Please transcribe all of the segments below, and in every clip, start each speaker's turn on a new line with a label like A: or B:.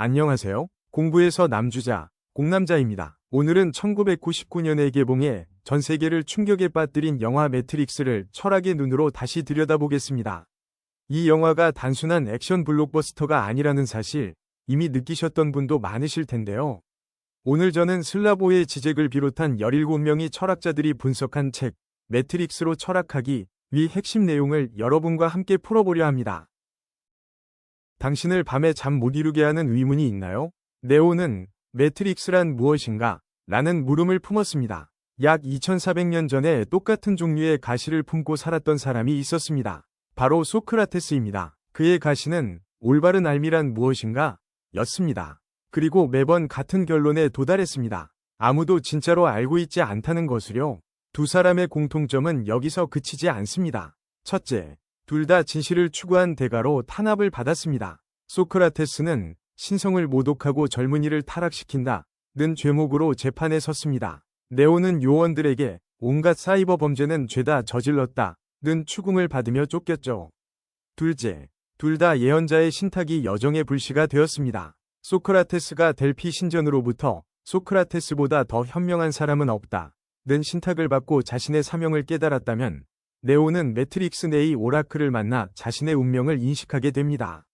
A: 안녕하세요. 공부에서 남주자, 공남자입니다. 오늘은 1999년에 개봉해 전 세계를 충격에 빠뜨린 영화 매트릭스를 철학의 눈으로 다시 들여다보겠습니다. 이 영화가 단순한 액션 블록버스터가 아니라는 사실 이미 느끼셨던 분도 많으실 텐데요. 오늘 저는 슬라보의 지잭을 비롯한 17명의 철학자들이 분석한 책 매트릭스로 철학하기 위 핵심 내용을 여러분과 함께 풀어보려 합니다. 당신을 밤에 잠 못 이루게 하는 의문이 있나요? 네오는 매트릭스란 무엇인가? 라는 물음을 품었습니다. 약 2400년 전에 똑같은 종류의 가시를 품고 살았던 사람이 있었습니다. 바로 소크라테스입니다. 그의 가시는 올바른 알미란 무엇인가? 였습니다. 그리고 매번 같은 결론에 도달했습니다. 아무도 진짜로 알고 있지 않다는 것을요. 두 사람의 공통점은 여기서 그치지 않습니다. 첫째, 둘 다 진실을 추구한 대가로 탄압을 받았습니다. 소크라테스는 신성을 모독하고 젊은이를 타락시킨다 는 죄목으로 재판에 섰습니다. 네오는 요원들에게 온갖 사이버 범죄는 죄다 저질렀다 는 추궁을 받으며 쫓겼죠. 둘째, 둘 다 예언자의 신탁이 여정의 불씨가 되었습니다. 소크라테스가 델피 신전으로부터 소크라테스보다 더 현명한 사람은 없다 는 신탁을 받고 자신의 사명을 깨달았다면 네오는 매트릭스 내의 오라클을 만나 자신의 운명을 인식하게 됩니다.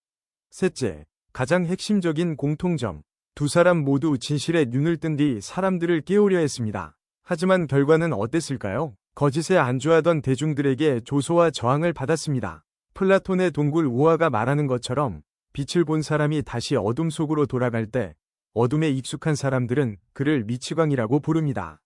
A: 셋째, 가장 핵심적인 공통점. 두 사람 모두 진실에 눈을 뜬 뒤 사람들을 깨우려 했습니다. 하지만 결과는 어땠을까요? 거짓에 안주하던 대중들에게 조소와 저항을 받았습니다. 플라톤의 동굴 우화가 말하는 것처럼 빛을 본 사람이 다시 어둠 속으로 돌아갈 때 어둠에 익숙한 사람들은 그를 미치광이라고 부릅니다.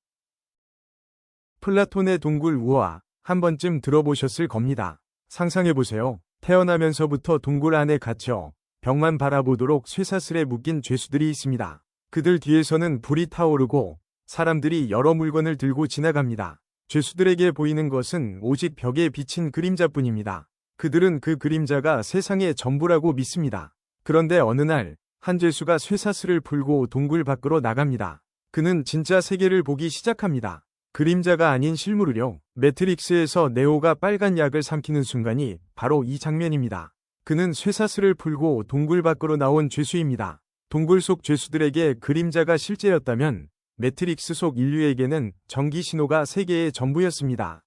A: 플라톤의 동굴 우화, 한 번쯤 들어보셨을 겁니다. 상상해보세요. 태어나면서부터 동굴 안에 갇혀 벽만 바라보도록 쇠사슬에 묶인 죄수들이 있습니다. 그들 뒤에서는 불이 타오르고 사람들이 여러 물건을 들고 지나갑니다. 죄수들에게 보이는 것은 오직 벽에 비친 그림자뿐입니다. 그들은 그 그림자가 세상의 전부라고 믿습니다. 그런데 어느 날 한 죄수가 쇠사슬을 풀고 동굴 밖으로 나갑니다. 그는 진짜 세계를 보기 시작합니다. 그림자가 아닌 실물을요. 매트릭스에서 네오가 빨간 약을 삼키는 순간이 바로 이 장면입니다. 그는 쇠사슬을 풀고 동굴 밖으로 나온 죄수입니다. 동굴 속 죄수들에게 그림자가 실제였다면 매트릭스 속 인류에게는 전기 신호가 세계의 전부였습니다.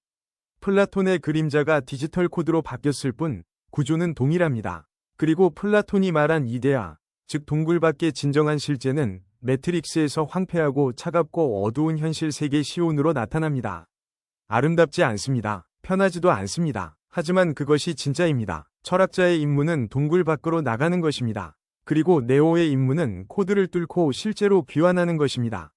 A: 플라톤의 그림자가 디지털 코드로 바뀌었을 뿐 구조는 동일합니다. 그리고 플라톤이 말한 이데아, 즉 동굴 밖의 진정한 실제는 매트릭스에서 황폐하고 차갑고 어두운 현실 세계 시온으로 나타납니다. 아름답지 않습니다. 편하지도 않습니다. 하지만 그것이 진짜입니다. 철학자의 임무는 동굴 밖으로 나가는 것입니다. 그리고 네오의 임무는 코드를 뚫고 실제로 귀환하는 것입니다.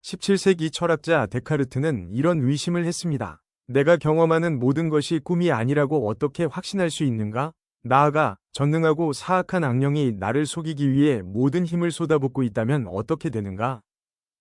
A: 17세기 철학자 데카르트는 이런 의심을 했습니다. 내가 경험하는 모든 것이 꿈이 아니라고 어떻게 확신할 수 있는가? 나아가 전능하고 사악한 악령이 나를 속이기 위해 모든 힘을 쏟아붓고 있다면 어떻게 되는가?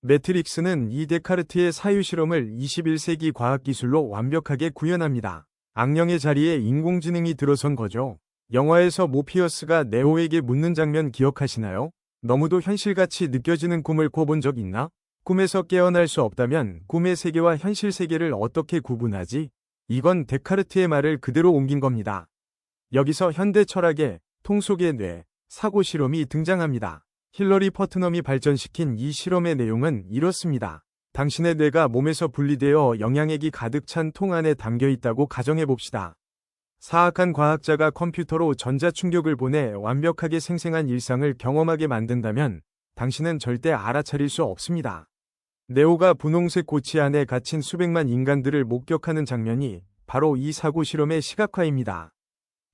A: 매트릭스는 이 데카르트의 사유실험을 21세기 과학기술로 완벽하게 구현합니다. 악령의 자리에 인공지능이 들어선 거죠. 영화에서 모피어스가 네오에게 묻는 장면 기억하시나요? 너무도 현실같이 느껴지는 꿈을 꿔본 적 있나? 꿈에서 깨어날 수 없다면 꿈의 세계와 현실 세계를 어떻게 구분하지? 이건 데카르트의 말을 그대로 옮긴 겁니다. 여기서 현대 철학의 통속의 뇌, 사고 실험이 등장합니다. 힐러리 퍼트넘이 발전시킨 이 실험의 내용은 이렇습니다. 당신의 뇌가 몸에서 분리되어 영양액이 가득 찬 통 안에 담겨 있다고 가정해봅시다. 사악한 과학자가 컴퓨터로 전자충격을 보내 완벽하게 생생한 일상을 경험하게 만든다면 당신은 절대 알아차릴 수 없습니다. 네오가 분홍색 고치 안에 갇힌 수백만 인간들을 목격하는 장면이 바로 이 사고 실험의 시각화입니다.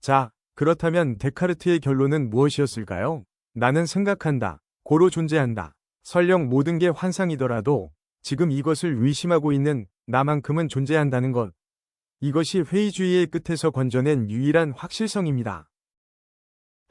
A: 자, 그렇다면 데카르트의 결론은 무엇이었을까요? 나는 생각한다. 고로 존재한다. 설령 모든 게 환상이더라도 지금 이것을 의심하고 있는 나만큼은 존재한다는 것. 이것이 회의주의의 끝에서 건져낸 유일한 확실성입니다.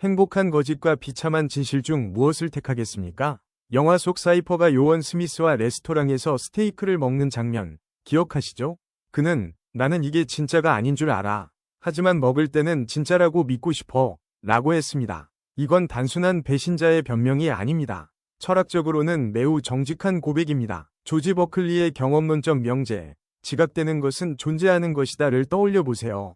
A: 행복한 거짓과 비참한 진실 중 무엇을 택하겠습니까? 영화 속 사이퍼가 요원 스미스와 레스토랑에서 스테이크를 먹는 장면, 기억하시죠? 그는 나는 이게 진짜가 아닌 줄 알아. 하지만 먹을 때는 진짜라고 믿고 싶어. 라고 했습니다. 이건 단순한 배신자의 변명이 아닙니다. 철학적으로는 매우 정직한 고백입니다. 조지 버클리의 경험론적 명제, 지각되는 것은 존재하는 것이다를 떠올려 보세요.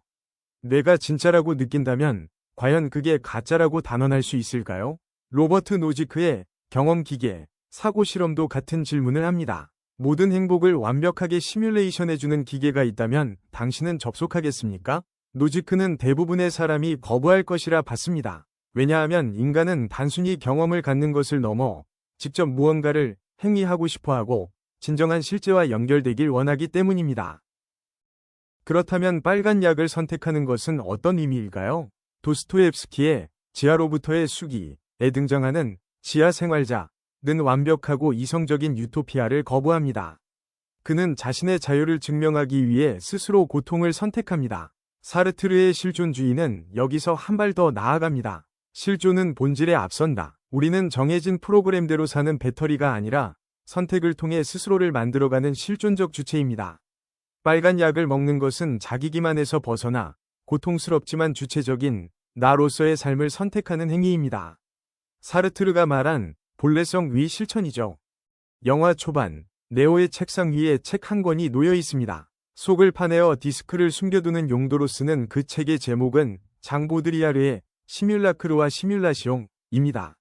A: 뇌가 진짜라고 느낀다면 과연 그게 가짜라고 단언할 수 있을까요? 로버트 노지크의 경험 기계, 사고 실험도 같은 질문을 합니다. 모든 행복을 완벽하게 시뮬레이션해주는 기계가 있다면 당신은 접속하겠습니까? 노지크는 대부분의 사람이 거부할 것이라 봤습니다. 왜냐하면 인간은 단순히 경험을 갖는 것을 넘어 직접 무언가를 행위하고 싶어하고 진정한 실제와 연결되길 원하기 때문입니다. 그렇다면 빨간 약을 선택하는 것은 어떤 의미일까요? 도스토옙스키의 지하로부터의 수기에 등장하는 지하 생활자는 완벽하고 이성적인 유토피아를 거부합니다. 그는 자신의 자유를 증명하기 위해 스스로 고통을 선택합니다. 사르트르의 실존주의는 여기서 한 발 더 나아갑니다. 실존은 본질에 앞선다. 우리는 정해진 프로그램대로 사는 배터리가 아니라 선택을 통해 스스로를 만들어가는 실존적 주체입니다. 빨간 약을 먹는 것은 자기 기만에서 벗어나 고통스럽지만 주체적인 나로서의 삶을 선택하는 행위입니다. 사르트르가 말한 본래성 위 실천이죠. 영화 초반, 네오의 책상 위에 책 한 권이 놓여 있습니다. 속을 파내어 디스크를 숨겨두는 용도로 쓰는 그 책의 제목은 장 보드리아르의 시뮬라크르와 시뮬라시옹입니다.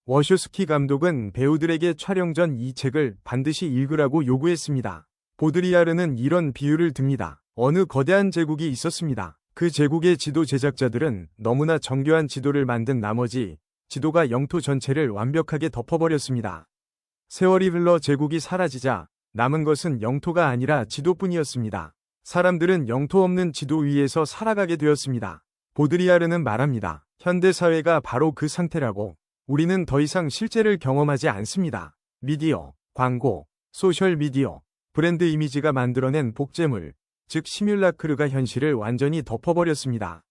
A: 워쇼스키 감독은 배우들에게 촬영 전 이 책을 반드시 읽으라고 요구했습니다. 보드리아르는 이런 비유를 듭니다. 어느 거대한 제국이 있었습니다. 그 제국의 지도 제작자들은 너무나 정교한 지도를 만든 나머지 지도가 영토 전체를 완벽하게 덮어버렸습니다. 세월이 흘러 제국이 사라지자 남은 것은 영토가 아니라 지도뿐이었습니다. 사람들은 영토 없는 지도 위에서 살아가게 되었습니다. 보드리아르는 말합니다. 현대사회가 바로 그 상태라고. 우리는 더 이상 실제를 경험하지 않습니다. 미디어, 광고, 소셜미디어, 브랜드 이미지가 만들어낸 복제물, 즉 시뮬라크르가 현실을 완전히 덮어버렸습니다.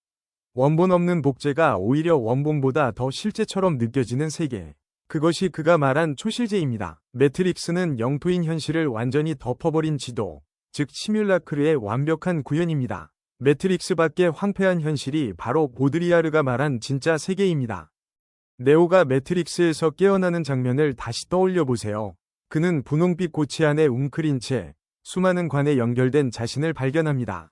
A: 원본 없는 복제가 오히려 원본보다 더 실제처럼 느껴지는 세계. 그것이 그가 말한 초실제입니다. 매트릭스는 영토인 현실을 완전히 덮어버린 지도, 즉 시뮬라크르의 완벽한 구현입니다. 매트릭스 밖의 황폐한 현실이 바로 보드리아르가 말한 진짜 세계입니다. 네오가 매트릭스에서 깨어나는 장면을 다시 떠올려 보세요. 그는 분홍빛 고치 안에 웅크린 채 수많은 관에 연결된 자신을 발견합니다.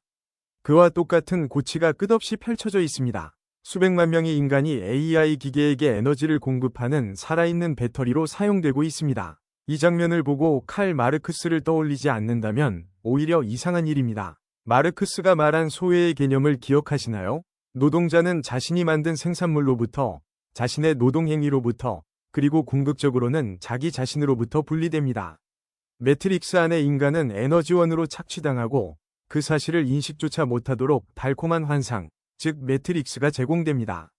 A: 그와 똑같은 고치가 끝없이 펼쳐져 있습니다. 수백만 명의 인간이 AI 기계에게 에너지를 공급하는 살아있는 배터리로 사용되고 있습니다. 이 장면을 보고 칼 마르크스를 떠올리지 않는다면 오히려 이상한 일입니다. 마르크스가 말한 소외의 개념을 기억하시나요? 노동자는 자신이 만든 생산물로부터, 자신의 노동행위로부터, 그리고 궁극적으로는 자기 자신으로부터 분리됩니다. 매트릭스 안의 인간은 에너지원으로 착취당하고 그 사실을 인식조차 못하도록 달콤한 환상, 즉 매트릭스가 제공됩니다.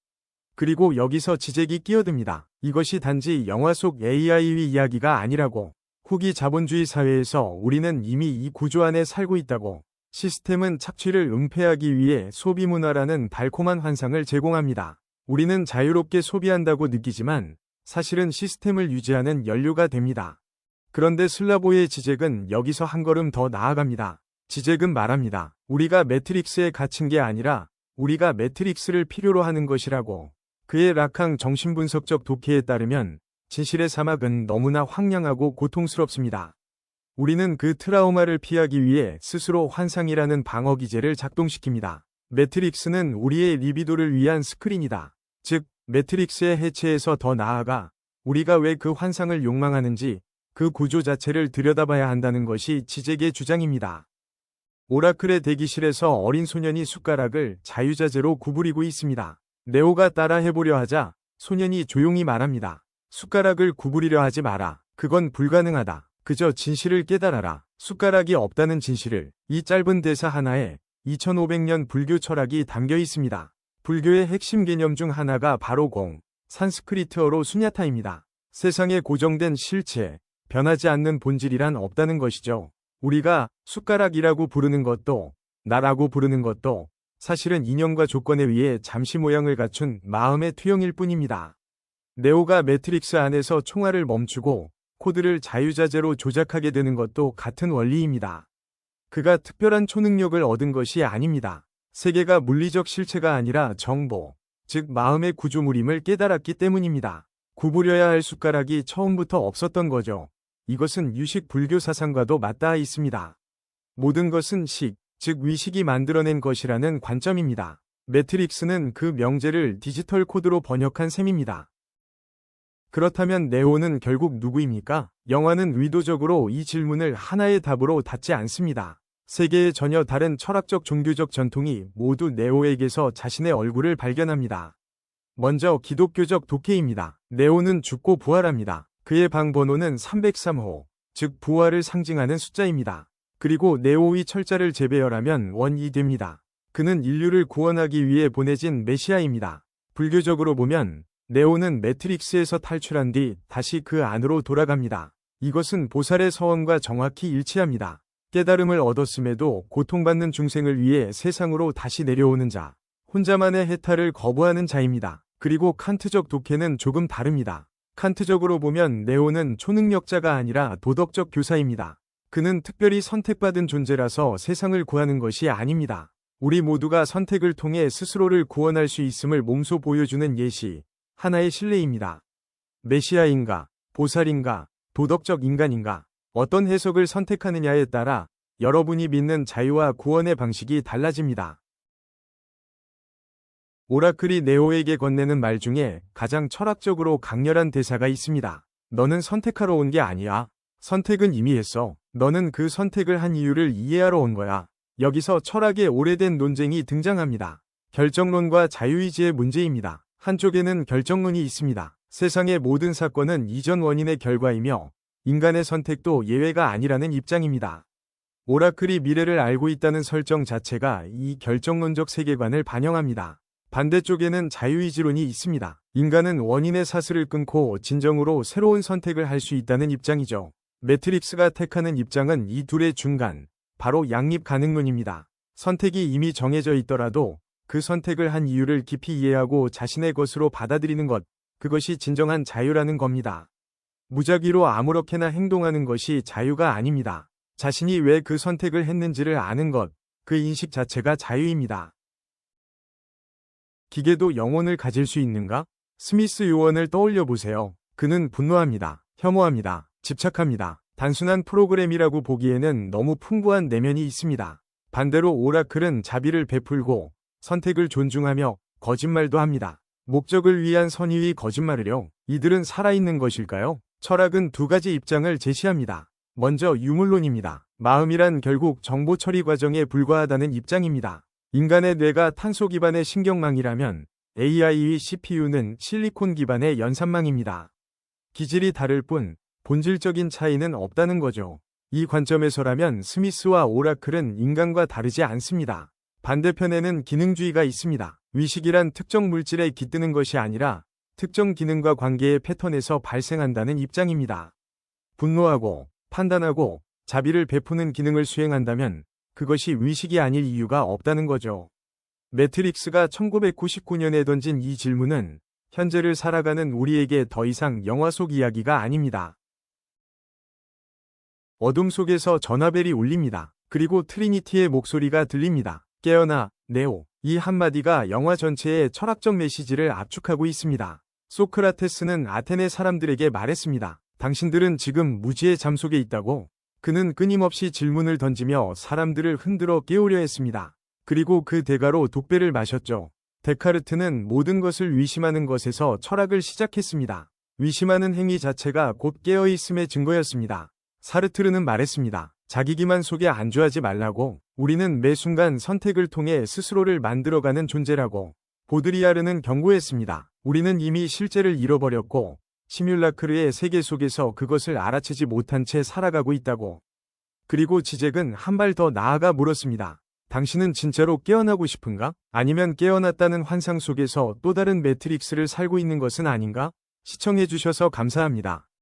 A: 그리고 여기서 지적이 끼어듭니다. 이것이 단지 영화 속 AI의 이야기가 아니라고. 후기 자본주의 사회에서 우리는 이미 이 구조 안에 살고 있다고. 시스템은 착취를 은폐하기 위해 소비문화라는 달콤한 환상을 제공합니다. 우리는 자유롭게 소비한다고 느끼지만 사실은 시스템을 유지하는 연료가 됩니다. 그런데 슬라보의 지적은 여기서 한 걸음 더 나아갑니다. 지적은 말합니다. 우리가 매트릭스에 갇힌 게 아니라 우리가 매트릭스를 필요로 하는 것이라고. 그의 락항 정신분석적 독해에 따르면 진실의 사막은 너무나 황량하고 고통스럽습니다. 우리는 그 트라우마를 피하기 위해 스스로 환상이라는 방어 기제를 작동시킵니다. 매트릭스는 우리의 리비도를 위한 스크린이다. 즉, 매트릭스의 해체에서 더 나아가 우리가 왜 그 환상을 욕망하는지 그 구조 자체를 들여다봐야 한다는 것이 지적의 주장입니다. 오라클의 대기실에서 어린 소년이 숟가락을 자유자재로 구부리고 있습니다. 네오가 따라 해보려 하자 소년이 조용히 말합니다. 숟가락을 구부리려 하지 마라. 그건 불가능하다. 그저 진실을 깨달아라. 숟가락이 없다는 진실을. 이 짧은 대사 하나에 2500년 불교 철학이 담겨 있습니다. 불교의 핵심 개념 중 하나가 바로 산스크리트어로 수냐타입니다. 세상에 고정된 실체, 변하지 않는 본질이란 없다는 것이죠. 우리가 숟가락이라고 부르는 것도, 나라고 부르는 것도 사실은 인연과 조건에 의해 잠시 모양을 갖춘 마음의 투영일 뿐입니다. 네오가 매트릭스 안에서 총알을 멈추고 코드를 자유자재로 조작하게 되는 것도 같은 원리입니다. 그가 특별한 초능력을 얻은 것이 아닙니다. 세계가 물리적 실체가 아니라 정보, 즉 마음의 구조물임을 깨달았기 때문입니다. 구부려야 할 숟가락이 처음부터 없었던 거죠. 이것은 유식 불교 사상과도 맞닿아 있습니다. 모든 것은 식, 즉 위식이 만들어낸 것이라는 관점입니다. 매트릭스는 그 명제를 디지털 코드로 번역한 셈입니다. 그렇다면 네오는 결국 누구입니까? 영화는 의도적으로 이 질문을 하나의 답으로 닫지 않습니다. 세계의 전혀 다른 철학적 종교적 전통이 모두 네오에게서 자신의 얼굴을 발견합니다. 먼저 기독교적 독해입니다. 네오는 죽고 부활합니다. 그의 방 번호는 303호, 즉 부활을 상징하는 숫자입니다. 그리고 네오의 철자를 재배열하면 1이 됩니다. 그는 인류를 구원하기 위해 보내진 메시아입니다. 불교적으로 보면 네오는 매트릭스에서 탈출한 뒤 다시 그 안으로 돌아갑니다. 이것은 보살의 서원과 정확히 일치합니다. 깨달음을 얻었음에도 고통받는 중생을 위해 세상으로 다시 내려오는 자, 혼자만의 해탈을 거부하는 자입니다. 그리고 칸트적 독해는 조금 다릅니다. 칸트적으로 보면 네오는 초능력자가 아니라 도덕적 교사입니다. 그는 특별히 선택받은 존재라서 세상을 구하는 것이 아닙니다. 우리 모두가 선택을 통해 스스로를 구원할 수 있음을 몸소 보여주는 예시, 하나의 신뢰입니다. 메시아인가, 보살인가, 도덕적 인간인가, 어떤 해석을 선택하느냐에 따라 여러분이 믿는 자유와 구원의 방식이 달라집니다. 오라클이 네오에게 건네는 말 중에 가장 철학적으로 강렬한 대사가 있습니다. 너는 선택하러 온 게 아니야. 선택은 이미 했어. 너는 그 선택을 한 이유를 이해하러 온 거야. 여기서 철학의 오래된 논쟁이 등장합니다. 결정론과 자유의지의 문제입니다. 한쪽에는 결정론이 있습니다. 세상의 모든 사건은 이전 원인의 결과이며 인간의 선택도 예외가 아니라는 입장입니다. 오라클이 미래를 알고 있다는 설정 자체가 이 결정론적 세계관을 반영합니다. 반대쪽에는 자유의지론이 있습니다. 인간은 원인의 사슬을 끊고 진정으로 새로운 선택을 할 수 있다는 입장이죠. 매트릭스가 택하는 입장은 이 둘의 중간, 바로 양립 가능론입니다. 선택이 이미 정해져 있더라도 그 선택을 한 이유를 깊이 이해하고 자신의 것으로 받아들이는 것, 그것이 진정한 자유라는 겁니다. 무작위로 아무렇게나 행동하는 것이 자유가 아닙니다. 자신이 왜 그 선택을 했는지를 아는 것, 그 인식 자체가 자유입니다. 기계도 영혼을 가질 수 있는가? 스미스 요원을 떠올려 보세요. 그는 분노합니다. 혐오합니다. 집착합니다. 단순한 프로그램이라고 보기에는 너무 풍부한 내면이 있습니다. 반대로 오라클은 자비를 베풀고 선택을 존중하며 거짓말도 합니다. 목적을 위한 선의의 거짓말을요. 이들은 살아있는 것일까요? 철학은 두 가지 입장을 제시합니다. 먼저 유물론입니다. 마음이란 결국 정보 처리 과정에 불과하다는 입장입니다. 인간의 뇌가 탄소 기반의 신경망이라면 AI의 CPU는 실리콘 기반의 연산망입니다. 기질이 다를 뿐 본질적인 차이는 없다는 거죠. 이 관점에서라면 스미스와 오라클은 인간과 다르지 않습니다. 반대편에는 기능주의가 있습니다. 위식이란 특정 물질에 깃드는 것이 아니라 특정 기능과 관계의 패턴에서 발생한다는 입장입니다. 분노하고 판단하고 자비를 베푸는 기능을 수행한다면 그것이 위식이 아닐 이유가 없다는 거죠. 매트릭스가 1999년에 던진 이 질문은 현재를 살아가는 우리에게 더 이상 영화 속 이야기가 아닙니다. 어둠 속에서 전화벨이 울립니다. 그리고 트리니티의 목소리가 들립니다. 깨어나, 네오. 이 한마디가 영화 전체의 철학적 메시지를 압축하고 있습니다. 소크라테스는 아테네 사람들에게 말했습니다. 당신들은 지금 무지의 잠 속에 있다고. 그는 끊임없이 질문을 던지며 사람들을 흔들어 깨우려 했습니다. 그리고 그 대가로 독배를 마셨죠. 데카르트는 모든 것을 위심하는 것에서 철학을 시작했습니다. 위심하는 행위 자체가 곧 깨어있음의 증거였습니다. 사르트르는 말했습니다. 자기 기만 속에 안주하지 말라고. 우리는 매 순간 선택을 통해 스스로를 만들어가는 존재라고. 보드리아르는 경고했습니다. 우리는 이미 실제를 잃어버렸고 시뮬라크르의 세계 속에서 그것을 알아채지 못한 채 살아가고 있다고. 그리고 지젝은 한 발 더 나아가 물었습니다. 당신은 진짜로 깨어나고 싶은가? 아니면 깨어났다는 환상 속에서 또 다른 매트릭스를 살고 있는 것은 아닌가? 시청해주셔서 감사합니다.